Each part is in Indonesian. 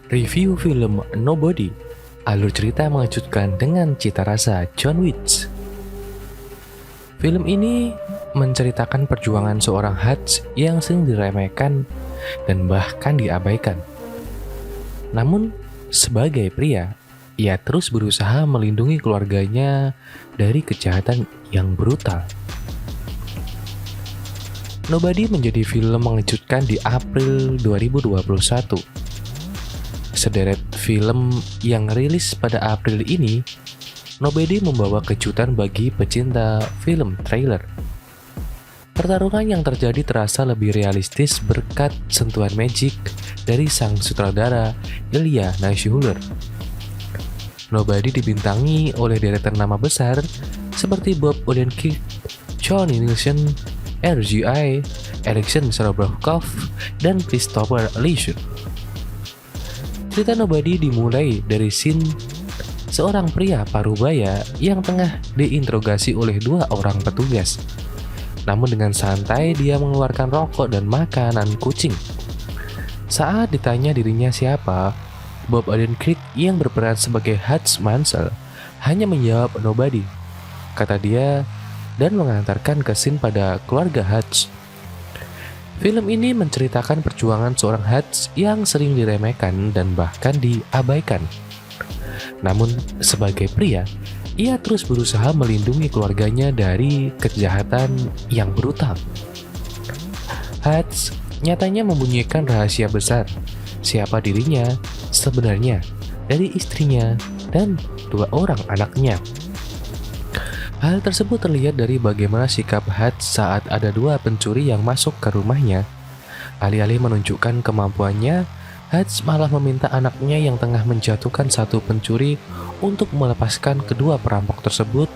Review film Nobody. Alur cerita mengejutkan dengan cita rasa John Wick. Film ini menceritakan perjuangan seorang Hutch yang sering diremehkan dan bahkan diabaikan. Namun, sebagai pria, ia terus berusaha melindungi keluarganya dari kejahatan yang brutal. Nobody menjadi film mengejutkan di April 2021. Sederet film yang rilis pada April ini, Nobody membawa kejutan bagi pecinta film trailer. Pertarungan yang terjadi terasa lebih realistis berkat sentuhan magic dari sang sutradara Ilya Naishuller. Nobody dibintangi oleh deretan nama besar seperti Bob Odenkirk, Johnny Nielsen, RGI, Alexander Sorobrov, dan Christopher Lee. Cerita Nobody dimulai dari scene seorang pria parubaya yang tengah diinterogasi oleh dua orang petugas. Namun dengan santai dia mengeluarkan rokok dan makanan kucing. Saat ditanya dirinya siapa, Bob Odenkirk yang berperan sebagai Hutch Mansell hanya menjawab Nobody, kata dia, dan mengantarkan ke scene pada keluarga Hutch. Film ini menceritakan perjuangan seorang Hutch yang sering diremehkan dan bahkan diabaikan. Namun, sebagai pria, ia terus berusaha melindungi keluarganya dari kejahatan yang brutal. Hutch nyatanya membunyikan rahasia besar, siapa dirinya sebenarnya dari istrinya dan dua orang anaknya. Hal tersebut terlihat dari bagaimana sikap Hutch saat ada dua pencuri yang masuk ke rumahnya. Alih-alih menunjukkan kemampuannya, Hutch malah meminta anaknya yang tengah menjatuhkan satu pencuri untuk melepaskan kedua perampok tersebut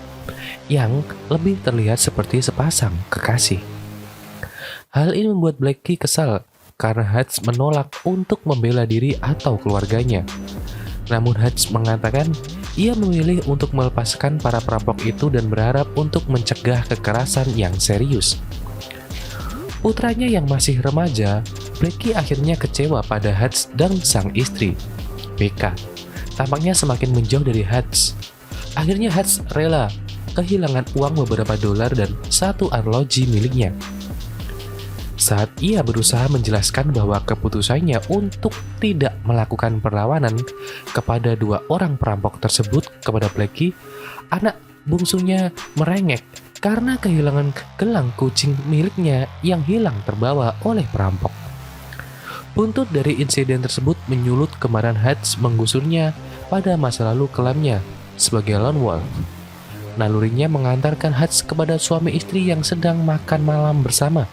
yang lebih terlihat seperti sepasang kekasih. Hal ini membuat Blackie kesal karena Hutch menolak untuk membela diri atau keluarganya. Namun Hutch mengatakan ia memilih untuk melepaskan para perampok itu dan berharap untuk mencegah kekerasan yang serius. Putranya yang masih remaja, Blackie akhirnya kecewa pada Hutch dan sang istri, Becca. Tampaknya semakin menjauh dari Hutch. Akhirnya Hutch rela kehilangan uang beberapa dolar dan satu arloji miliknya. Saat ia berusaha menjelaskan bahwa keputusannya untuk tidak melakukan perlawanan kepada dua orang perampok tersebut kepada Blackie, anak bungsunya merengek karena kehilangan gelang kucing miliknya yang hilang terbawa oleh perampok. Buntut dari insiden tersebut menyulut kemarahan Hutch menggusurnya pada masa lalu kelamnya sebagai lone wolf. Nalurinya mengantarkan Hutch kepada suami istri yang sedang makan malam bersama.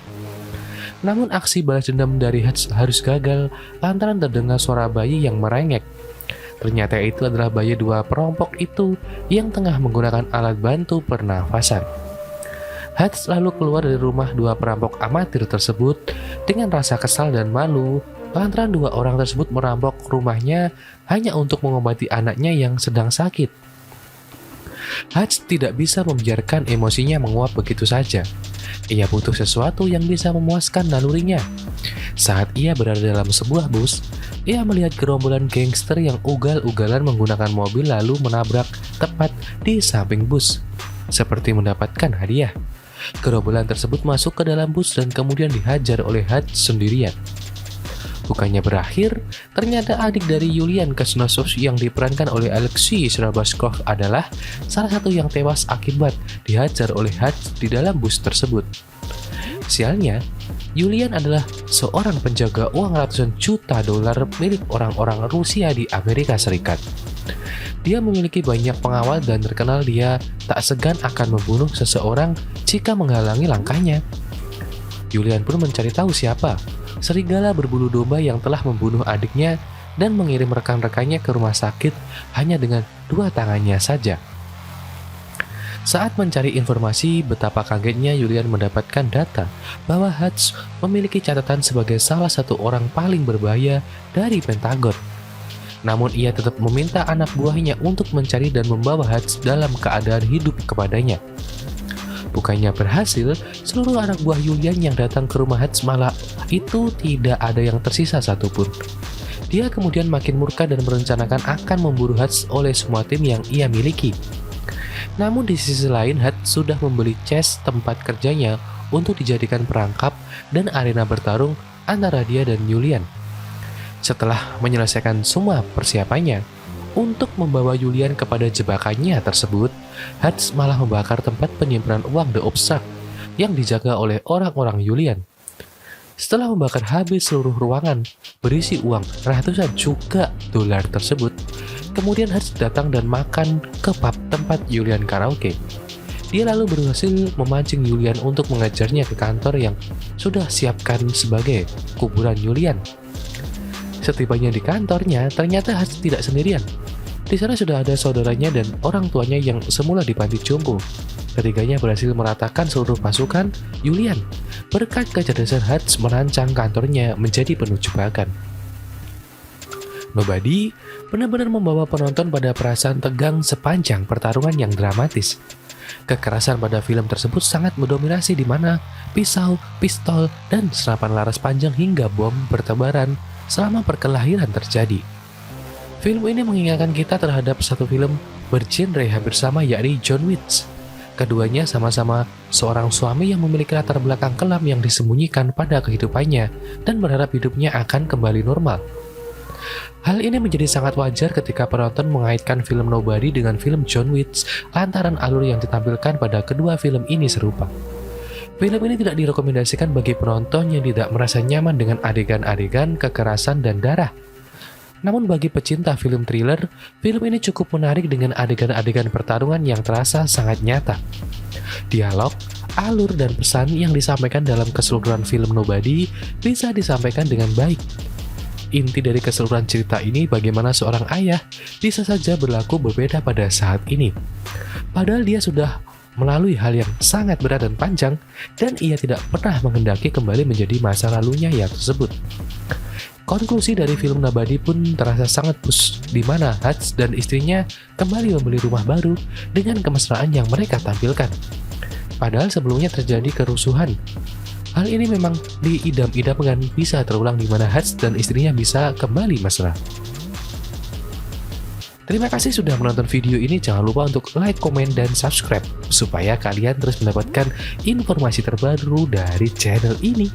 Namun aksi balas dendam dari Hutch harus gagal lantaran terdengar suara bayi yang merengek. Ternyata itu adalah bayi dua perampok itu yang tengah menggunakan alat bantu pernafasan. Hutch lalu keluar dari rumah dua perampok amatir tersebut dengan rasa kesal dan malu lantaran dua orang tersebut merampok rumahnya hanya untuk mengobati anaknya yang sedang sakit. Hutch tidak bisa membiarkan emosinya menguap begitu saja. Ia butuh sesuatu yang bisa memuaskan nalurinya. Saat ia berada dalam sebuah bus, ia melihat gerombolan gangster yang ugal-ugalan menggunakan mobil lalu menabrak tepat di samping bus, seperti mendapatkan hadiah. Gerombolan tersebut masuk ke dalam bus dan kemudian dihajar oleh Hutch sendirian. Bukannya berakhir, ternyata adik dari Yulian Kuznetsov yang diperankan oleh Alexei Sorobrov adalah salah satu yang tewas akibat dihajar oleh Hutch di dalam bus tersebut. Sialnya, Yulian adalah seorang penjaga uang ratusan juta dolar milik orang-orang Rusia di Amerika Serikat. Dia memiliki banyak pengawal dan terkenal dia tak segan akan membunuh seseorang jika menghalangi langkahnya. Yulian pun mencari tahu siapa serigala berbulu domba yang telah membunuh adiknya dan mengirim rekan-rekannya ke rumah sakit hanya dengan dua tangannya saja. Saat mencari informasi, betapa kagetnya Yulian mendapatkan data bahwa Hutch memiliki catatan sebagai salah satu orang paling berbahaya dari Pentagon. Namun ia tetap meminta anak buahnya untuk mencari dan membawa Hutch dalam keadaan hidup kepadanya. Bukannya berhasil, seluruh anak buah Julian yang datang ke rumah Hutch malah itu tidak ada yang tersisa satupun. Dia kemudian makin murka dan merencanakan akan memburu Hutch oleh semua tim yang ia miliki. Namun di sisi lain, Hutch sudah membeli Chase tempat kerjanya untuk dijadikan perangkap dan arena bertarung antara dia dan Julian. Setelah menyelesaikan semua persiapannya untuk membawa Julian kepada jebakannya tersebut, Hutch malah membakar tempat penyimpanan uang The Obstacle yang dijaga oleh orang-orang Julian. Setelah membakar habis seluruh ruangan berisi uang ratusan juta dolar tersebut, kemudian Hutch datang dan makan ke pub tempat Julian karaoke. Dia lalu berhasil memancing Julian untuk mengejarnya ke kantor yang sudah siapkan sebagai kuburan Julian. Setibanya di kantornya, ternyata Hutch tidak sendirian. Di sana sudah ada saudaranya dan orang tuanya yang semula di panti jompo. Ketiganya berhasil meratakan seluruh pasukan Julian. Berkat kecerdasan Hutch merancang kantornya menjadi penuh jebakan. Nobody benar-benar membawa penonton pada perasaan tegang sepanjang pertarungan yang dramatis. Kekerasan pada film tersebut sangat mendominasi di mana pisau, pistol, dan senapan laras panjang hingga bom bertebaran selama perkelahian terjadi. Film ini mengingatkan kita terhadap satu film bergenre hampir sama, yakni John Wick. Keduanya sama-sama seorang suami yang memiliki latar belakang kelam yang disembunyikan pada kehidupannya dan berharap hidupnya akan kembali normal. Hal ini menjadi sangat wajar ketika penonton mengaitkan film Nobody dengan film John Wick lantaran alur yang ditampilkan pada kedua film ini serupa. Film ini tidak direkomendasikan bagi penonton yang tidak merasa nyaman dengan adegan-adegan kekerasan dan darah. Namun bagi pecinta film thriller, film ini cukup menarik dengan adegan-adegan pertarungan yang terasa sangat nyata. Dialog, alur, dan pesan yang disampaikan dalam keseluruhan film Nobody bisa disampaikan dengan baik. Inti dari keseluruhan cerita ini bagaimana seorang ayah bisa saja berlaku berbeda pada saat ini. Padahal dia sudah melalui hal yang sangat berat dan panjang, dan ia tidak pernah menghendaki kembali menjadi masa lalunya yang tersebut. Konklusi dari film Nobody pun terasa sangat push, di mana Hutch dan istrinya kembali membeli rumah baru dengan kemesraan yang mereka tampilkan. Padahal sebelumnya terjadi kerusuhan. Hal ini memang diidam-idamkan bisa terulang di mana Hutch dan istrinya bisa kembali mesra. Terima kasih sudah menonton video ini. Jangan lupa untuk like, komen, dan subscribe supaya kalian terus mendapatkan informasi terbaru dari channel ini.